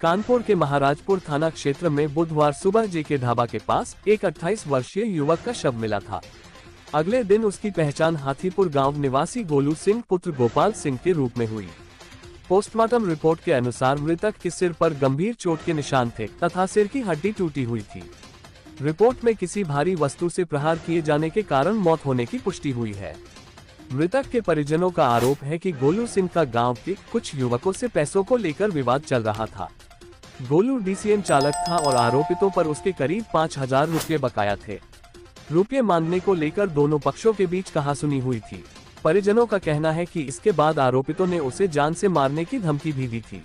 कानपुर के महाराजपुर थाना क्षेत्र में बुधवार सुबह जेके ढाबा के पास एक 28 वर्षीय युवक का शव मिला था। अगले दिन उसकी पहचान हाथीपुर गांव निवासी गोलू सिंह पुत्र गोपाल सिंह के रूप में हुई। पोस्टमार्टम रिपोर्ट के अनुसार मृतक के सिर पर गंभीर चोट के निशान थे तथा सिर की हड्डी टूटी हुई थी। रिपोर्ट में किसी भारी वस्तु से प्रहार किए जाने के कारण मौत होने की पुष्टि हुई है। मृतक के परिजनों का आरोप है कि गोलू सिंह का गांव के कुछ युवकों से पैसों को लेकर विवाद चल रहा था। गोलू डीसीएम चालक था और आरोपितों पर उसके करीब 5,000 रुपये बकाया थे। रुपये मांगने को लेकर दोनों पक्षों के बीच कहासुनी हुई थी। परिजनों का कहना है कि इसके बाद आरोपितों ने उसे जान से मारने की धमकी भी दी थी।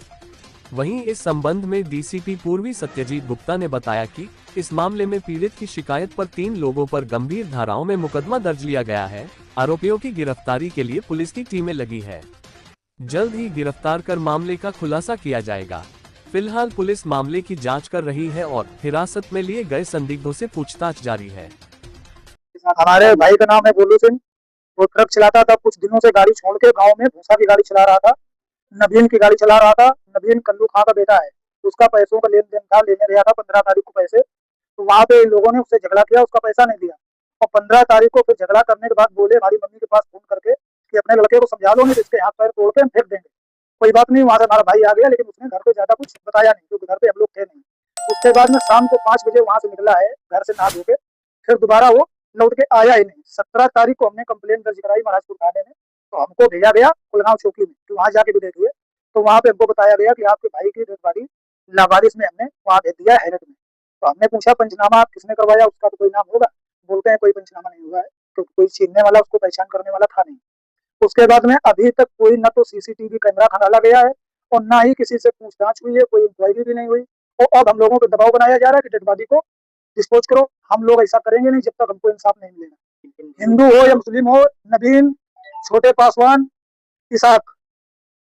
वहीं इस संबंध में डीसीपी पूर्वी सत्यजीत गुप्ता ने बताया कि इस मामले में पीड़ित की शिकायत पर 3 लोगों पर गंभीर धाराओं में मुकदमा दर्ज लिया गया है। आरोपियों की गिरफ्तारी के लिए पुलिस की टीमें लगी है। जल्द ही गिरफ्तार कर मामले का खुलासा किया जाएगा। फिलहाल पुलिस मामले की जांच कर रही है और हिरासत में लिए गए संदिग्धों से पूछताछ जारी है। हमारे भाई का नाम है गोलू सिंह। वो ट्रक चलाता था। कुछ दिनों से गाड़ी छोड़ के गांव में भूसा की गाड़ी चला रहा था। नवीन की गाड़ी चला रहा था। नवीन कल्लू खां का बेटा है। उसका पैसों का लेन देन था। लेने गया था 15 तारीख को पैसे। तो वहां पे इन लोगों ने उससे झगड़ा किया। उसका पैसा नहीं दिया और 15 तारीख को फिर झगड़ा करने के बाद बोले हमारी मम्मी के पास फोन करके कि अपने लड़के को समझा लो, नहीं तो इसके हाथ पैर तोड़ के हम फेंक देंगे। कोई बात नहीं, वहां से हमारा भाई आ गया, लेकिन उसने घर पे ज्यादा कुछ बताया नहीं क्योंकि घर पे हम लोग थे नहीं। उसके बाद में शाम को 5 बजे वहां से निकला है घर से नहा धो के। फिर दोबारा वो लौट के आया ही नहीं। 17 तारीख को हमने कंप्लेंट दर्ज कराई महाराजपुर थाने में। तो हमको भेजा गया कुलगांव चौकी में कि वहां जाके भी देखिए। तो वहां पे हमको बताया गया कि आपके भाई की डेड बॉडी लावारिस में हमने वहां भेज दिया है हैरत में। तो हमने पूछा पंचनामा आप किसने करवाया, उसका तो कोई नाम होगा। बोलते हैं कोई पंचनामा नहीं हुआ है, तो कोई छीनने वाला उसको पहचान करने वाला था नहीं। उसके बाद में अभी तक कोई न तो सीसीटीवी कैमरा खंगाला गया है और ना ही किसी से पूछताछ हुई है। कोई इंक्वायरी भी नहीं हुई और अब हम लोगों को दबाव बनाया जा रहा है कि डेड बॉडी को डिस्पोज करो। हम लोग ऐसा करेंगे नहीं जब तक हमको इंसाफ नहीं मिलेगा। हिंदू हो या मुस्लिम हो, नवीन, छोटे पासवान, इसाक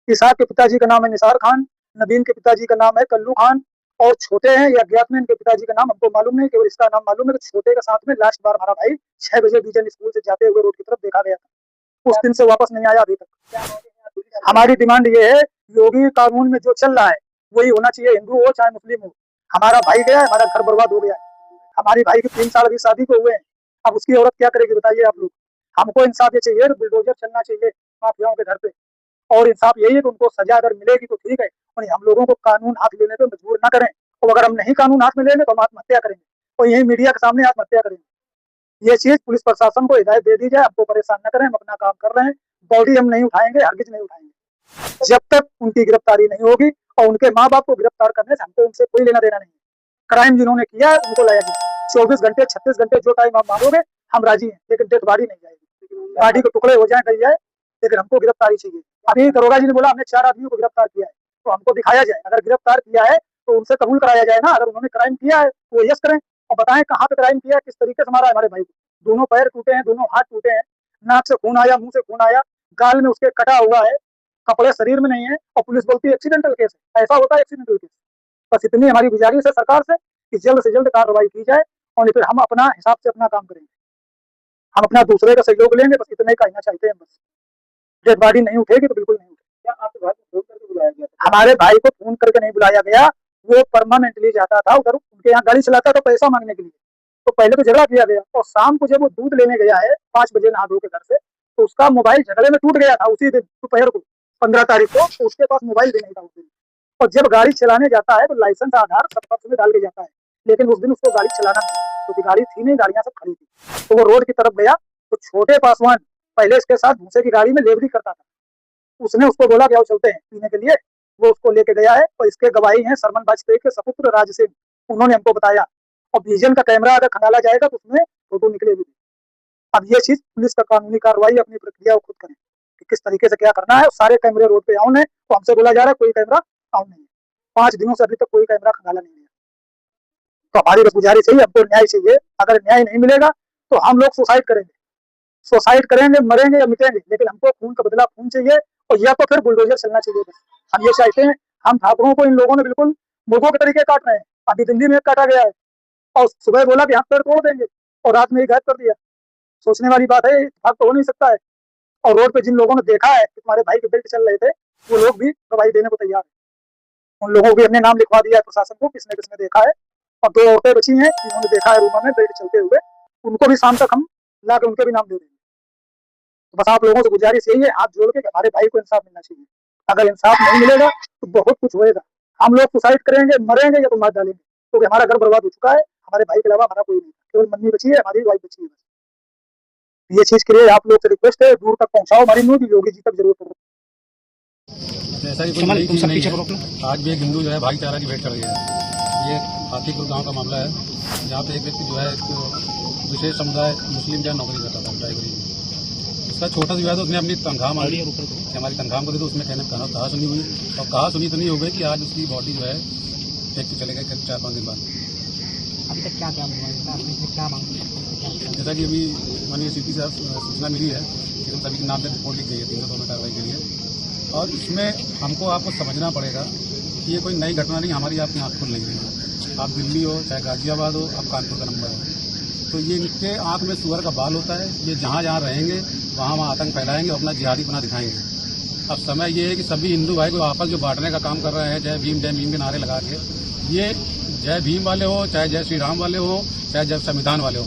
इसाक के पिताजी का नाम है निसार खान। नवीन के पिताजी का नाम है कल्लू खान। और छोटे हैं या अज्ञात में इनके पिताजी का नाम हमको मालूम नहीं, केवल इसका नाम मालूम है कि छोटे के साथ में लास्ट बार हमारा भाई 6 बजे विजन स्कूल से जाते हुए रोड की तरफ देखा गया था। उस दिन से वापस नहीं आया अभी तक। हमारी डिमांड ये है, योगी कानून में जो चल रहा है वही होना चाहिए, हिंदू हो चाहे मुस्लिम हो। हमारा भाई गया है, हमारा घर बर्बाद हो गया है। हमारी भाई के 3 साल अभी शादी को हुए हैं। अब उसकी औरत क्या करेगी बताइए आप लोग। हमको इंसाफ ये चाहिए, बुलडोजर चलना चाहिए माफियाओं के घर पे। और इंसाफ यही है कि उनको सजा अगर मिलेगी तो ठीक है, और हम लोगों को कानून हाथ लेने पे मजबूर ना करें। और अगर हम नहीं कानून हाथ में लेंगे तो हम आत्महत्या करेंगे और यही मीडिया के सामने आत्महत्या करेंगे। ये चीज पुलिस प्रशासन को हिदायत दे दी जाए। हमको परेशान न करें, हम अपना काम कर रहे हैं। बॉडी हम नहीं उठाएंगे, हरगिज नहीं उठाएंगे जब तक उनकी गिरफ्तारी नहीं होगी। और उनके माँ बाप को गिरफ्तार करने से हमको उनसे कोई लेना देना नहीं है। क्राइम जिन्होंने किया है उनको लाया जाए। 24 घंटे 36 घंटे जो टाइम आप मांगोगे हम राजी हैं, लेकिन डेड बॉडी नहीं जाएगी। बॉडी के टुकड़े हो जाए गल जाए, लेकिन हमको गिरफ्तारी चाहिए। अभी दरोगा जी ने बोला हमने 4 आदमियों को गिरफ्तार किया है, तो हमको दिखाया जाए। अगर गिरफ्तार किया है तो उनसे कबूल कराया जाए ना। अगर उन्होंने क्राइम किया है तो वो यस करें और बताएं कहाँ पे क्राइम किया है, किस तरीके से मारा है हमारे भाई को। दोनों पैर टूटे हैं, दोनों हाथ टूटे हैं, नाक से खून आया, मुंह से खून आया, गाल में उसके कटा हुआ है, कपड़े शरीर में नहीं है और पुलिस बोलती है एक्सीडेंटल केस है। ऐसा होता है एक्सीडेंटल केस। बस इतनी हमारी गुजारिश है सरकार से कि जल्द से जल्द कार्रवाई की जाए और फिर हम अपना हिसाब से अपना काम करेंगे। हम अपना दूसरे का सहयोग लेंगे, बस इतना ही कहना चाहते हैं। बस डेड बॉडी नहीं उठेगी तो बिल्कुल नहीं उठेगी। क्या आपके भाई को फोन करके बुलाया गया था? हमारे भाई को फोन करके नहीं बुलाया गया। वो परमानेंटली जाता था उधर, उनके यहाँ गाड़ी चलाता था पैसा मांगने के लिए। तो पहले तो झगड़ा किया गया और शाम को जब वो दूध लेने गया है 5 बजे नहा धो के घर से, तो उसका मोबाइल झगड़े में टूट गया था उसी दिन दोपहर को 15 तारीख को। तो उसके पास मोबाइल भी नहीं था उस दिन। और जब गाड़ी चलाने जाता है तो लाइसेंस आधार सब पक्ष में डाल के जाता है, लेकिन उस दिन उसको गाड़ी चलाना नहीं, क्योंकि गाड़ी थी नहीं, गाड़ियां सब खड़ी थी। तो वो रोड की तरफ गया तो छोटे पासवान पहले इसके साथ भूसे की गाड़ी में लेबरी करता था। उसने उसको बोला कि आओ चलते हैं पीने के लिए। वो उसको लेके गया है और इसके गवाही हैं सरमन वाजपेयी के सपुत्र राज सिंह। उन्होंने हमको बताया। और विजन का कैमरा अगर खंगाला जाएगा तो उसमें फोटो निकलेगी। अब ये चीज पुलिस का कानूनी कार्रवाई अपनी प्रक्रिया को खुद करें कि किस तरीके से क्या करना है। सारे कैमरे रोड पे ऑन है, तो हमसे बोला जा रहा है कोई कैमरा ऑन नहीं है। 5 दिनों से अभी तक कोई कैमरा खंगाला नहीं है। तो हमारी बस गुजारिश है, हमको न्याय चाहिए। अगर न्याय नहीं मिलेगा तो हम लोग सुसाइड करेंगे। सुसाइड करेंगे, मरेंगे या मिटेंगे, लेकिन हमको खून का बदला खून चाहिए और या तो फिर बुलडोजर चलना चाहिए। हम ये चाहते हैं। हम ठाकुरों को इन लोगों ने बिल्कुल मुर्गों के तरीके काट रहे हैं। अभी दिल्ली में काटा गया है और सुबह बोला कि हाथ पैर तोड़ देंगे और रात में ही गायब कर दिया। सोचने वाली बात है, भाग तो हो नहीं सकता है। और रोड पे जिन लोगों ने देखा है कि तुम्हारे भाई के बेल्ट चल रहे थे, वो लोग भी गवाही देने को तैयार है। उन लोगों को भी हमने नाम लिखवा दिया है प्रशासन को, किसने किसने देखा है। और 2 औरतें बची हैं जिन्होंने देखा है रूम में बेल्ट चलते हुए, उनको भी शाम तक हम ला के उनके भी नाम दे देंगे। तो बस आप लोगों से गुजारिश यही है, हाथ जोड़ के, कि हमारे भाई को इंसाफ मिलना चाहिए। अगर इंसाफ नहीं मिलेगा तो बहुत कुछ होएगा। हम लोग सुसाइड करेंगे, मरेंगे या तो मार डालेंगे, क्योंकि हमारा घर बर्बाद हो चुका है। हमारे भाई के अलावा हमारा कोई नहीं, केवल मन्नी बची है, हमारी वाइफ बची है बस। ये चीज के लिए आप लोग से रिक्वेस्ट है, दूर तक पहुंचाओ हमारी न्यूज, योगी जी तक जरूर पहुंचाओ। ऐसा ही कोई नई चीज नहीं है। आज भी एक हिंदू जो है भाईचारा की भेंट चढ़ गया है। ये हाथीपुर गांव का मामला है, जहाँ पे एक व्यक्ति जो है एक विशेष समुदाय मुस्लिम जो है नौकरी करता था ड्राइवरी में। उसका छोटा सा जो है तो उसने अपनी तनख्वाह मांगी कि हमारी तनख्वाह को दे दो। उसमें कहा सुनी हुई, और कहा सुनी तो नहीं हो गई कि आज उसकी बॉडी जो है फेंक के चले गए 4-5 दिन बाद। अभी तक क्या क्या मांग, जैसा कि अभी माननीय सीपी साहब सूचना मिली है कि हम सभी के नाम से रिपोर्ट लिख गई है 302 में कार्रवाई के लिए। और इसमें हमको आपको समझना पड़ेगा कि ये कोई नई घटना नहीं, हमारी आपकी आँख खुल नहीं है। आप दिल्ली हो, चाहे गाजियाबाद हो, आप कानपुर का नंबर है, तो ये इनके आँख में सुअर का बाल होता है। ये जहाँ जहाँ रहेंगे वहाँ आतंक फैलाएंगे, अपना जिहादी बना दिखाएंगे। अब समय ये है कि सभी हिंदू भाई को आपस जो बांटने का काम कर रहे हैं, जय भीम के नारे लगा के, ये जय भीम वाले हो, चाहे जय श्री राम वाले हो, चाहे जय संविधान वाले हो,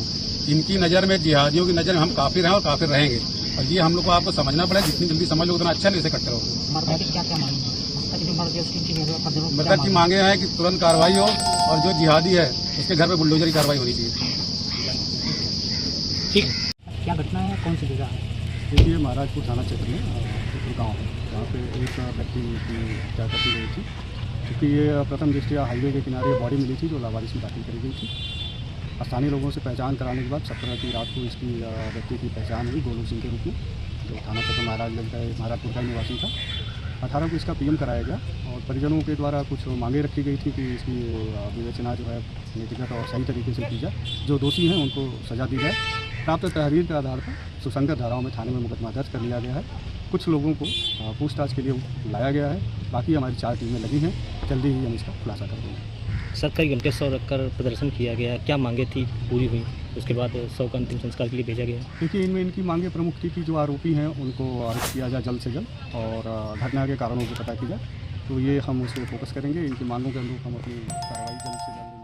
इनकी नज़र में, जिहादियों की नज़र में हम काफिर हैं और काफिर रहेंगे। और ये हम लोग को आपको समझना पड़ेगा, जितनी जल्दी समझ लो उतना अच्छा नहीं, इसे कट्टर हो। मृतक की मांगे हैं कि तुरंत कार्रवाई हो, और जो जिहादी है उसके घर पे बुलडोजर की कार्रवाई होनी चाहिए। ठीक, क्या घटना है, कौन सी जगह है? देखिए, महाराजपुर थाना क्षेत्र में गाँव है, जहाँ पे एक व्यक्ति की हत्या कर दी गई थी। क्योंकि ये प्रथम दृष्टया हाईवे के किनारे बॉडी मिली थी जो लावारिस में दाखिल करी गई थी। स्थानीय लोगों से पहचान कराने के बाद 17 की रात को इसकी व्यक्ति की पहचान हुई गोलू सिंह के रूप में, जो थाना क्षेत्र महाराजपुर का निवासी था। 18 को इसका पीएम कराया गया, और परिजनों के द्वारा कुछ मांगे रखी गई थी कि इसकी विवेचना जो है नीतिगत और सही तरीके से की जाए, जो दोषी हैं उनको सजा दी जाए। प्राप्त तहरीर के आधार पर सुसंगत धाराओं में थाने में मुकदमा दर्ज कर लिया गया है। कुछ लोगों को पूछताछ के लिए लाया गया है। बाकी हमारी 4 टीमें लगी हैं, जल्दी ही हम इसका खुलासा कर देंगे। सरकारी घंटे 100 रखकर प्रदर्शन किया गया, क्या मांगे थी पूरी हुई, उसके बाद 100 का अंतिम संस्कार के लिए भेजा गया? देखिए, इनमें इनकी मांगे प्रमुख थी कि जो आरोपी हैं उनको अरेस्ट किया जाए जल्द से जल्द, और घटना के कारणों को पता किया जाए। तो ये हम उस पर फोकस करेंगे। इनकी मांगों के अनुरूप हम अपनी कार्रवाई जल्द से जल्द